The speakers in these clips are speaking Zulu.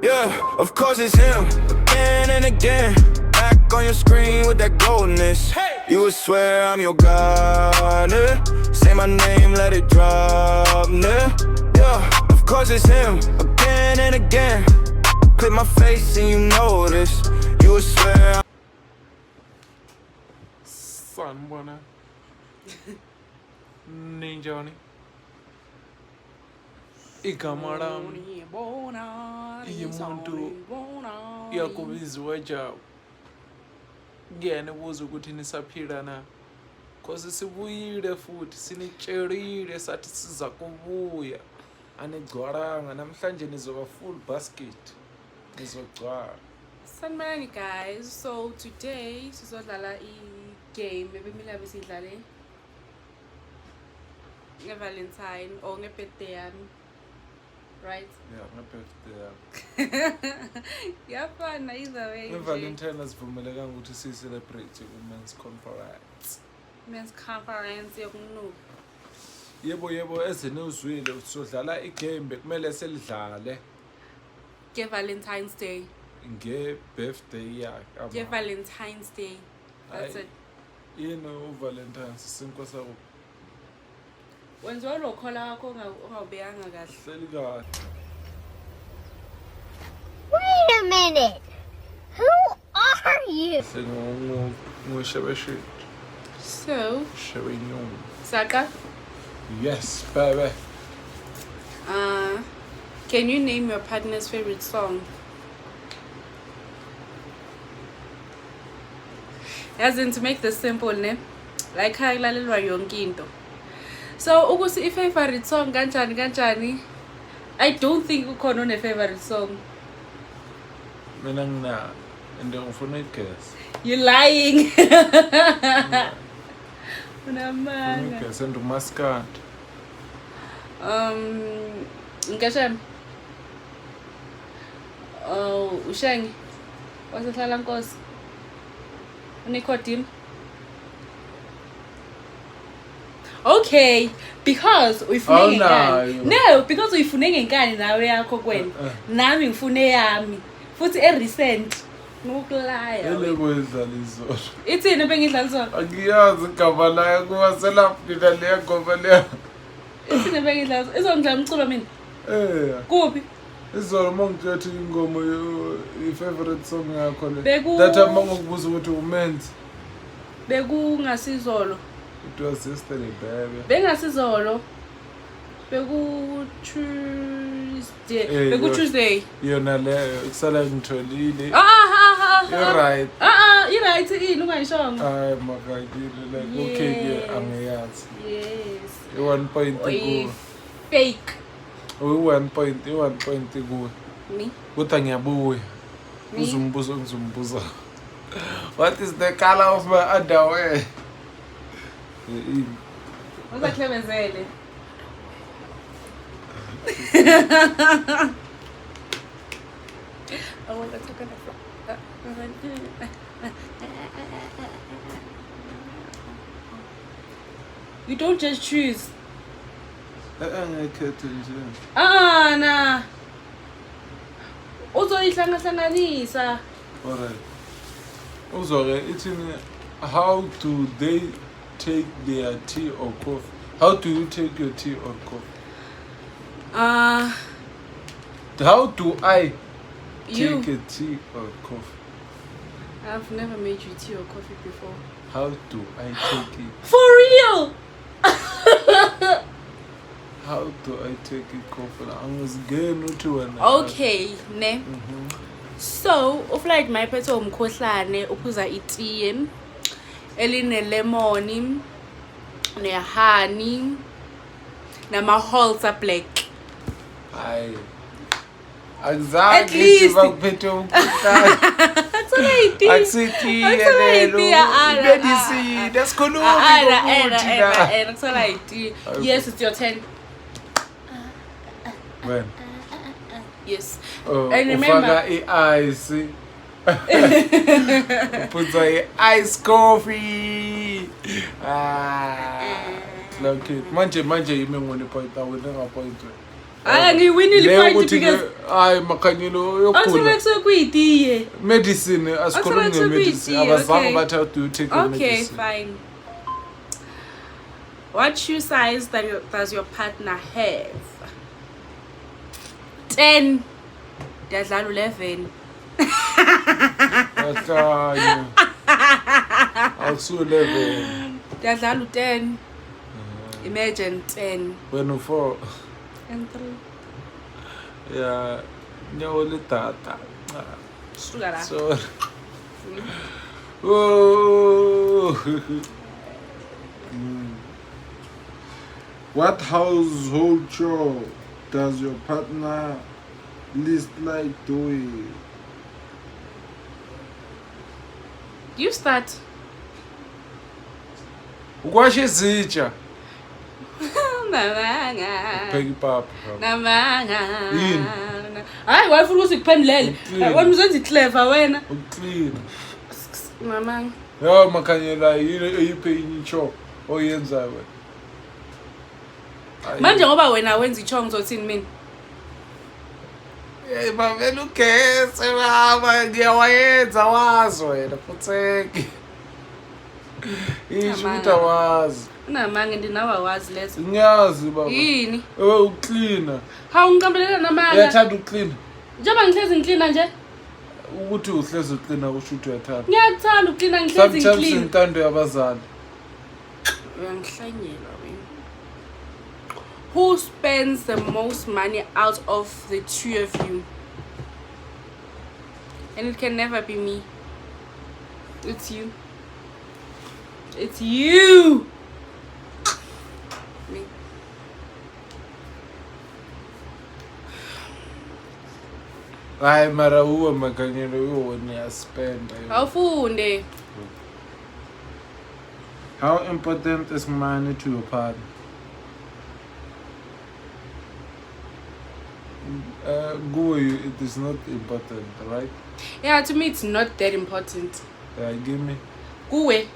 Yeah, of course it's him. Again and again. Back on your screen with that goldness. You would swear I'm your god, yeah. Say my name, let it drop, yeah. Yeah, of course it's him. Again and again. Click my face and you notice. You would swear Sanibona. Ninjani. Igama lami umuntu yakubizwa jabu. Ngiyena ubuza ukuthi nisaphila na. Cause sibuyile futhi sinitshelile sathi siza kubuya. Anigcwalanga namhlanje nizoba full basket. Nizogcwala. Sanibonani guys. So today sizodlala i-game ebemila besidlale nge-Valentine or nge-birthday yami. Right? Yeah, nge-birthday yami. Yafana either way. Nge-Valentine asivumelekanga ukuthi si-celebrate ku-men's conference. Men's conference yokunuka. Yebo ezenuzwile sizodlala igame bekumele selidlale Nge-Valentine's Day. nge-birthday yakhe. Nge-Valentine's Day. That's it. Valentine's sinko sakho Wenziwa lo khola wakho ongawubeyanga kahle. hleli kahle. Wait a minute. Who are you? Ngishebeshe So, shebenyoni. Saka, Yes, baby. can you name your partner's favorite song? As in, to make this simple, ne? Like how ilalelwa yonke into. So, ukuthi i-favorite song kanjani? I don't think ukhona one-favorite song. Mina ngina and ngifuna i-guess. You're lying. Unamanga. I-guess and umaskat. Ngasham. Oh, Ushangi. Wasehlala Nkosi. Unicodim. Okay, because uyifune ngenkani. No, because uyifune ngenkani nawe yakho kwena. Nami ngifune yami. Futhi recent. Ngokulaya. Elebo idlala izolo. Ithini bengidlala izolo? Angiyazi igama layo kuba selafika leya ngoba leya. Ithini bengidlala izolo? Izongidlala umculo mina. Kuphi? Izolo mongithethe ingoma i-favorite song yakho le. Beku- That mangokubuza ukuthi umenzi. Bekungasizolo. It was yesterday, baby. Bengasizolo. Beku Tuesday. Hey, Beku yo. Tuesday. Yona leyo kusala ngitholile. You're right. You're right. Ungayishonga. Hayi makakile like okay ke angiyazi. Yes. I1 point ku. Fake. U1 point ku. Me. Kodwa ngiyabuya. Me? Ngizombuza. What is the color of my underwear? Uzaklebezele. You don't just choose. Angikhethe nje. Nah. Uzoyihlanganisa. Alright. Uzore ithini how do they take their tea or coffee? How do you take your tea or coffee? How do I You. take a tea or coffee? I've never made you tea or coffee before. How do I take it? For real? How do I take it coffee? Angizigeni uthi wena. Okay, ne. So, uflight my phethe umkhohlane uphuza itiye eline lemon ne honey nama-halter black. Hayi. At Akuzange least. bakuphethe umkhuhlane. That's what I did. Akusitiye That's what I lelo. did. Medicine. Asikhulumi ngokuthi la. That's what I did. Yes, it's your turn. When? Yes. Oh, And remember- ufaka i-ice. Uphuza i-ice coffee. Okay. Manje yimi ngone point awena ngapoint. Ngiwinile Leyo point ukuthi because hayi makanyelo yokugula. akusebenza kusekuitiye. Medicine asikhulumi Akusebenza ngemedicine. kusekuitiye, Abazange okay. bathi how do you take your Okay, medicine? fine. What shoe size does your partner have? 10. Diyadlala 11. Akanya. Awusu level. Diyadlala 10. Imagine 10 Wena 4. and 3. Yeah. Nyawo le tata. Suka la. Sorry. Oh. What household chore does your partner least like doing? You start. Ukwasha izitsha. Namanga. Pheka ipapa. Namanga. Yini? Hayi wayefuna ukuthi ngiphendulele. Uclean. Wena uzenza clever wena. Uclean. Namanga. Yo makanyela yini eyiphe incho oyenzayo wena. Manje ngoba wena wenza ichongo zothini mina? Hey bavela ugese baba ngiyawayenza wazi wena futheki. Ishuta wazi. Namanga ndinawa wazi lezo. Ngiyazi baba. Yini? Uclean. Hawu ngicambelela namanga. Uyathanda uclean. Njengoba ngihlezi ngicleana nje. Ukuthi uhlezi uclean akusho ukuthi uyathanda. Ngiyathanda ukcleana ngihlezi Sometimes ngiclean. intando yabazali. Uyangihlanyela wena. Who spends the most money out of the two of you? And it can never be me. It's you. It's you. Me. Hayi mara uwe makanyelo uwe niyaspenda. Awufunde. How important is money to your partner? Go, it is not important, right? Yeah, to me it's not that important. Give me. Kuwe.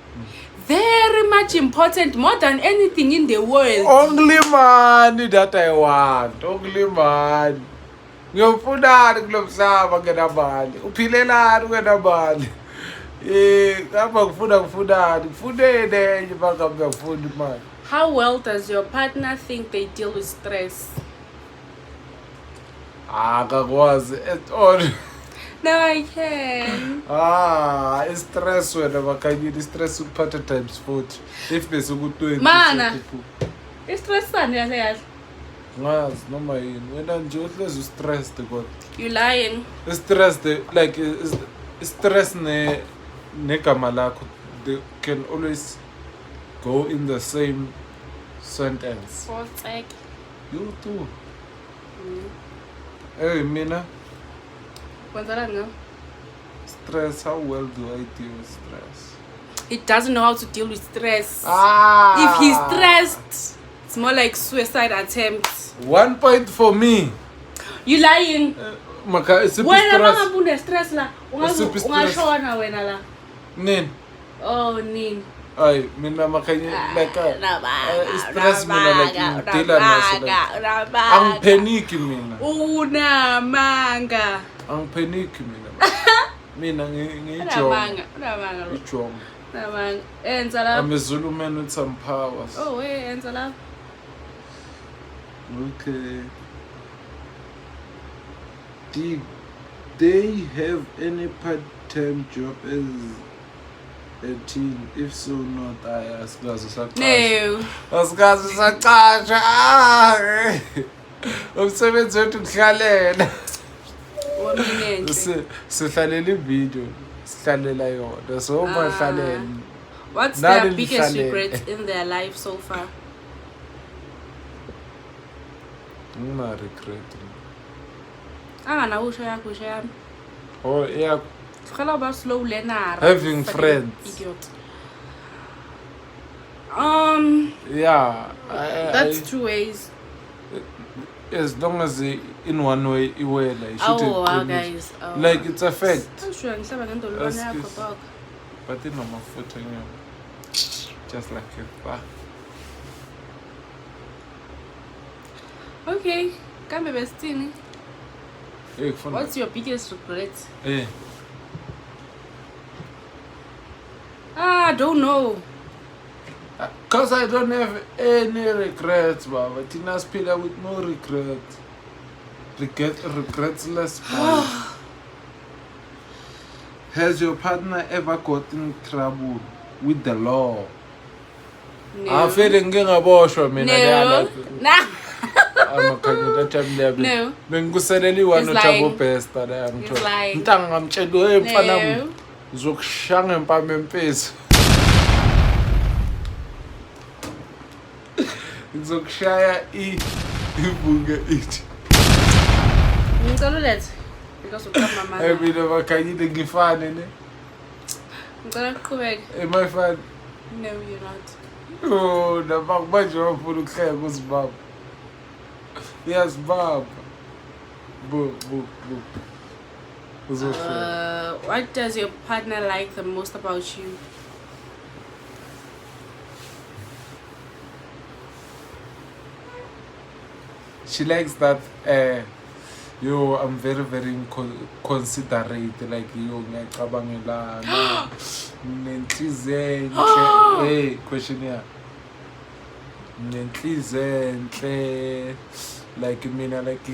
Very much important, more than anything in the world. Only money that I want. Only money. Ngiyofuna kulo mhlaba ngenamali. Uphilelani ngenamali? Ngapha kufunani? Kufunene nje bangabe ngiyafuna imali. How well does your partner think they deal with stress? Akakwazi at all. No, I can. Stress wena makanyini stress uphatha times 40. If bese ku20. Mana. Stress sani yahle. Ngazi noma yini. Wena nje uhlezi stressed kodwa. You lying. Stressed like stress negama lakho they can always go in the same sentence. What's like? You too. Hey mina. Kwenzelani ngawo? Stress, how well do I deal with stress? He doesn't know how to deal with stress. Ah. If he's stressed, it's more like suicide attempts. 1 point for me. You lying. Maka isiphi Wena stress? mangabune stress la, Isiphi stress? ungashona wena la. Nini? Oh nini. Ay, mina makanye like stress mina like deal naso. Angipanic mina. Unamanga. Angipanic mina. Mina ngiyijonga. Unamanga. Ijonga. Unamanga. Enza la. I'm a Zulu man with some powers. Oh, hey, enza la. Okay. Did they have any part-time job as a teen? If so, not I asikazi saqasha. No. Asikazi saqasha. Umsebenzi wethu kuhlalela. Wominenhle. Sihlalela ivideo, sihlalela yona. So uma hlalela. What's Nani their biggest nihlalele? regret in their life so far? Ngina regret. Anganakusho yakho usho yami. Oh yeah. Hlala uba slow learner. Having Fucking friends. Idiot. Yeah. That's two ways. As long as in one way iwela, it Oh, shouldn't wow, be guys. Oh, like it's a fact. I'm sure ngihlaba ngendololwane yakho Excuse. dog. But in my foot on you. Just like a bar. Okay. Kambe besithini? What's your biggest regret? I don't know. Because I don't have any regrets, Baba. Tina Spiller with no regrets. Regretsless boy. Has your partner ever got in trouble with the law? No. I'm feeling ngingabosho mina No. Nah. amakhanya time level. No. Benguseleli one He's utabo lying. best la He's lying. Ntanga ngamtshela hey mfana No. uzokushanga empama empezi. Ngizokushaya ibuke ithi. Ngicela ulethe because uqamba mama. Mina bakhanyile ngifane ne. Ngicela uqhubeke. Am I fine? No, you're not. Oh, manje wafuna ukuhleka kuzibaba. Yes, baba. Bu. What does your partner like the most about you? She likes that I'm very considerate, like ngiyacabangelana nenhliziyo enhle. Hey, question here. Nenhliziyo enhle, like mina, like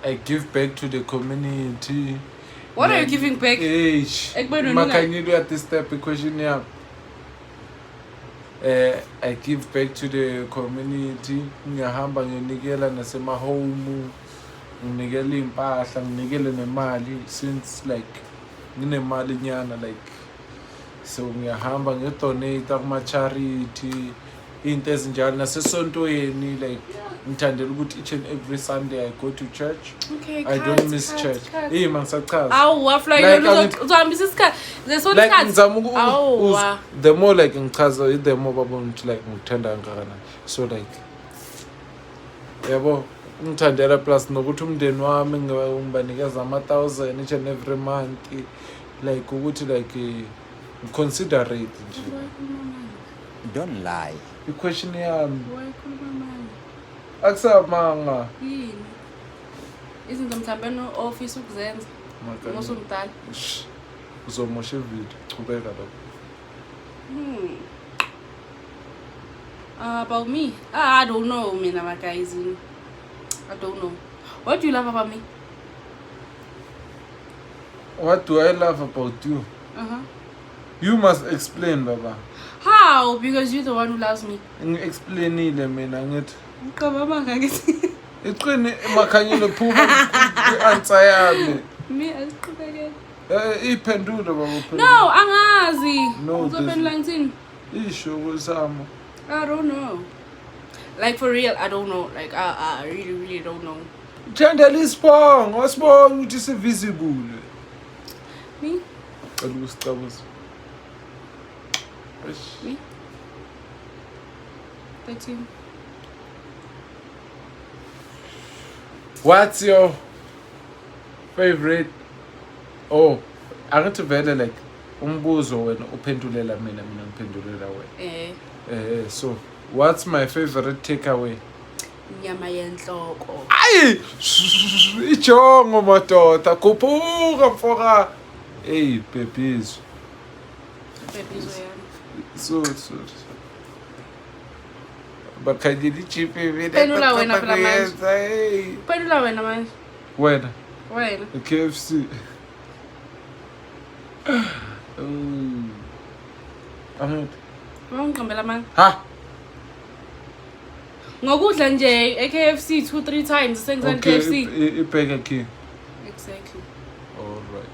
I give back to the community. What are you giving back? Hey, Ekubeni makanyilo at this step question here. I give back to the community. Ngiyahamba nginikela nasemahome, nginikela impahla, nginikele nemali since like nginemali nyana, like so ngiyahamba ngidonate kuma charity into ezinjalo nasesontweni, like ngithandela ukuthi each and every Sunday I go to church. Okay, I don't miss church. Hey mangisachaza. Awu fly uzohambisa isikhathi. Zeso Like isikhathi. ngizama the more like ngichaza the more babona ukuthi like ngithanda kangakanani. So like yabo ngithandela plus nokuthi umndeni wami ngibanikeza ama-1,000 each and every month, like ukuthi like considerate nje. Don't lie. I-question yami Wayikhuluma manje. akusamanga Yini? Izinto mhlambe no-office ukuzenza. Ngosumdala. uzomosha ivideo, chubeka lapho. About me? I don't know, mina my guys. I don't know. What do you love about me? What do I love about you? You must explain, Baba. How? Because you're the one who loves me. Ngi-explainile mina ngithi Ngicabanga ngakithi. iqini emakhanyile phuma i-answer yami. Me asiqhubekele. Iphendulo Baba. No, angazi. No, Uzophendula ngithini? Isho kusama. I don't know. Like for real, I don't know. Like I really don't know. Thandela isibongo, asibonge ukuthi sivisible. Me? Cela ukusicabuza. Me? 13. What's your favorite? Oh, angithi vele like umbuzo wena uphendulela mina ngiphendulela wena. So what's my favorite takeaway? Nyama yenhloko. Ayi, ijongo madoda, khuphuka mfoka. Hey, babies. Babies yami. So. Bakhanyile ichipi mina. Phendula wena phela manje. Hey. Phendula wena manje. Wena. Wena. KFC. Wangiqambela manje. Ha. Ngokudla nje eKFC 2-3 times sengizana KFC. Burger King. Exactly. All right.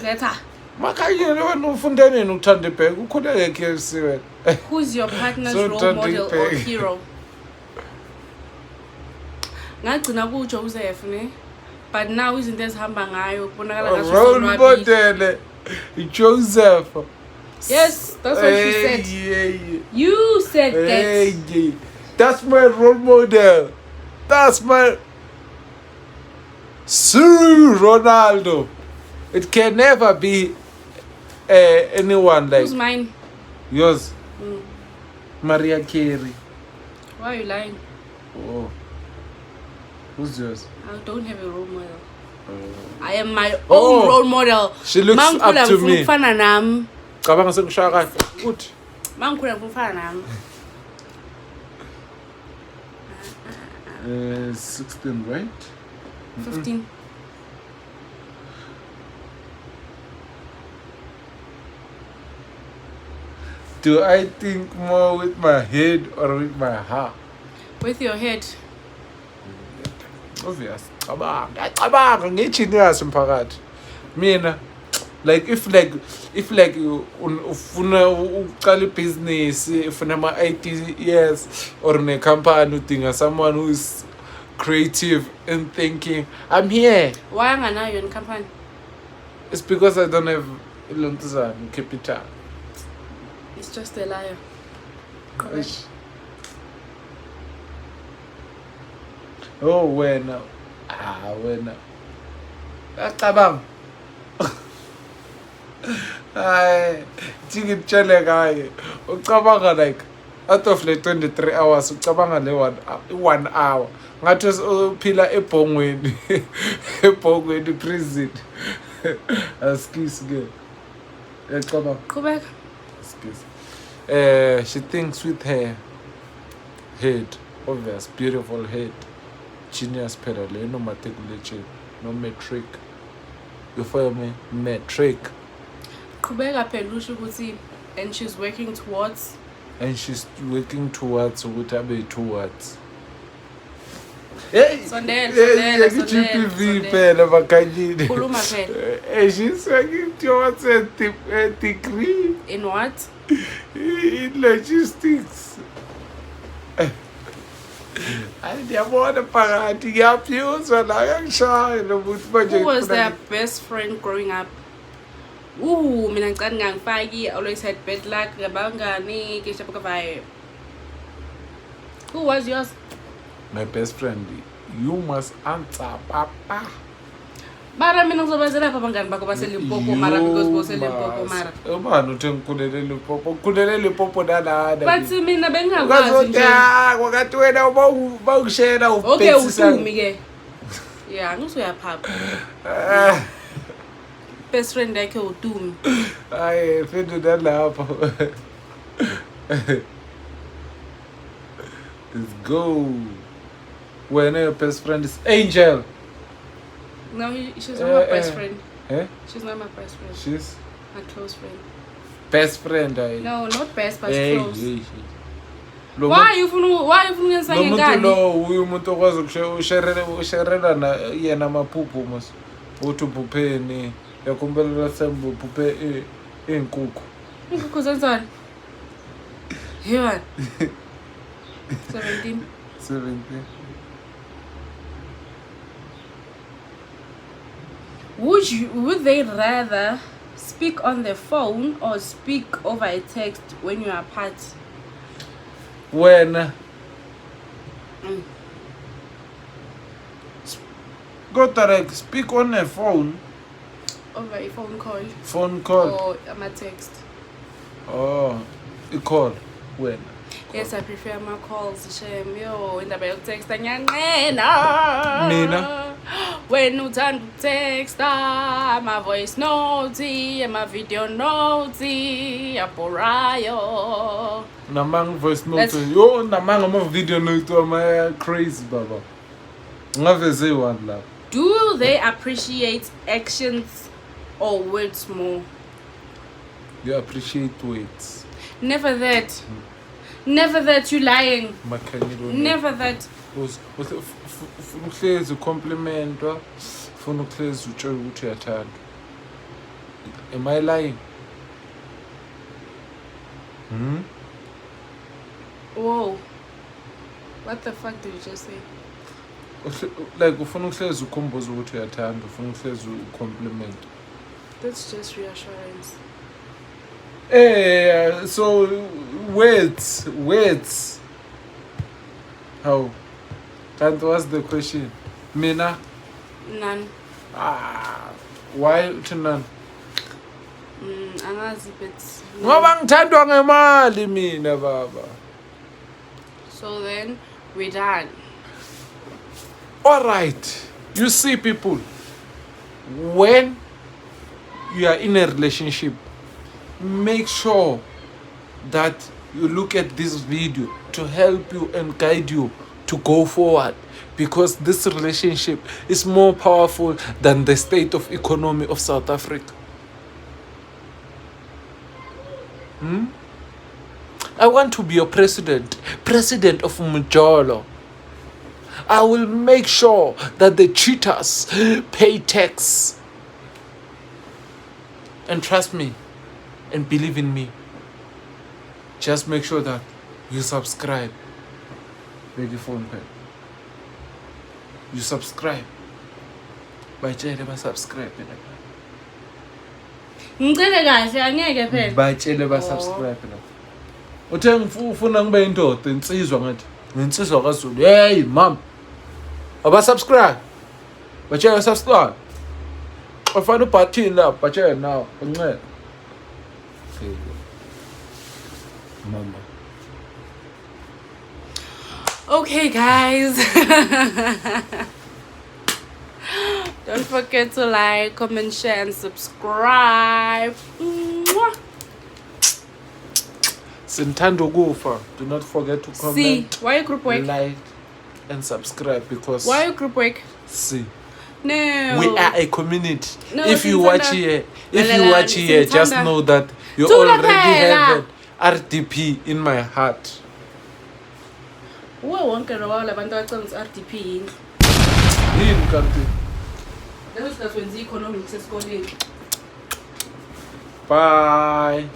Letha. Makanyele wena ufunda nini ukuthanda iburger? Ukhuleke KFC wena. Who's your partner's So role don't model think or big. hero? Ngagcina ku Joseph ne. But now izinto ezihamba ngayo kubonakala ngathi Role usonwabile. model. Joseph. Yes, that's what she said. Yeah. You said that. Hey, that's my role model. That's my Sir Ronaldo. It can never be anyone like Who's mine? yours. Maria Carey. Why are you lying? Oh. Who's yours? I don't have a role model. I am my own Oh, role model. she looks up to me. Mangifuna nami. Cabanga sengishaya kahle. Uthi. Mangikhula ngifuna nami. 16, right? 15. Do I think more with my head or with my heart? With your head. Obvious. Cabanga ngiyigenius mphakathi. Mina like if ufuna uqala business, ufuna ama ideas or ne company udinga someone who is creative and thinking, I'm here. Why anganayo in company? It's because I don't have ilontuzana capital. It's just a liar. Eish. Oh, wena. Wena. Cabanga. Ay, ngitshele kaye. Ucabanga like out of le 23 hours ucabanga le 1 hour. Ngathi uphila ebhongweni. Ebhongweni prison. Askis ke. Yacabanga. Qhubeka. Askis. She thinks with her head, obvious, beautiful head. Genius pedal, no matriculation, no metric. You follow me? Metric. Qhubeka phela usho ukuthi and she's working towards And she's working towards ukuthi abe towards. Hey, sondela GPV phela bakanyini. khuluma phela. She's working towards a degree In what? in logistics. Ay, ndiyabona phakathi ngiyaphyuzwa la yangishaya nokuthi manje. Who was their best friend growing up? Mina ngicela ngangifaki, always had bad luck ngabangani ngisho vibe. Who was yours? My best friend, you must answer, Papa. Mara mina ngizobazela lapha abangani bakho baseLimpopo mara because boseLimpopo mara. Ubani uthi ngikhulele Limpopo? Ngikhulele Limpopo nalana. But mina bengingakwazi nje. Kwakathi wena bawushera Okay, ubhekisisa. utumi ke. Yeah, ngisuyaphapha. Best friend yakhe utumi. Hayi, fethu nalapho. Let's go. When your best friend is Angel. No, she's not my best friend. Eh? She's not my best friend. She's My close friend. best friend. No, not best, but Hey, close. hey. Why you uyenza Lo muntu ngengane? lo uyu muntu okwazi usherela na yena maphupho mos. Uthi uphupheni yakumbelela sembu uphuphe inkukhu. Inkukhu zenzani? Here. 17. 17. Would they rather speak on the phone or speak over a text when you are apart? When go direct, speak on a phone. Over a phone call Phone call. or a text? Oh, a call. When? Yes, I prefer my calls. Shem, yo, indaba yokutext ngiyanqena. Mina? When uthanda ukutext, my voice note, my video note, yaborayo. Namang voice note. That's- Yo, namang ama video note ama crazy baba. Ngaveze one la. Do they appreciate actions or words more? You appreciate words. Never that. Never that, you lying. Makhanyelo. Never that. Ufuna uhlezi complimentwa, ufuna uhlezi utshela ukuthi uyathanda. Am I lying? Whoa. What the fuck did you just say? Like ufuna uhlezi ukhumbuza ukuthi uyathanda, ufuna uhlezi ucompliment. That's just reassurance. So words. How? That was the question. Mina? None. Why to none? Angazi but Ngoba ngithandwa ngemali mina baba. so then we're done. All right, you see, people, when you are in a relationship, make sure that you look at this video to help you and guide you to go forward, because this relationship is more powerful than the state of economy of South Africa. I want to be your president of Mjolo. I will make sure that the cheaters pay tax. And trust me and believe in me. Just make sure that you subscribe. Ready phone pen. You subscribe. Batshele ba subscribe phela. Ngicela kahle angeke phela. Batshele ba subscribe phela. Uthe ufuna ngibe indoda insizwa ngathi. Nginsizwa kaZulu. Hey mom. Aba subscribe. Batshele subscribe. Ufana ubutton la batshele now. Uncela. Mama. Okay, guys. Don't forget to like, comment, share, and subscribe. Mwah. Sintando Gufa. Do not forget to comment. See, why you group work? Like and subscribe, because Why you group work? see, No. we are a community. No, if you Sintanda- watch here, just Sintanda- know that you Tula already phela. have an RDP in my heart. Uwe wonke lo labantu abacela RDP yini? Yini kanti? Leso sikhathi wenza economics esikoleni. Bye.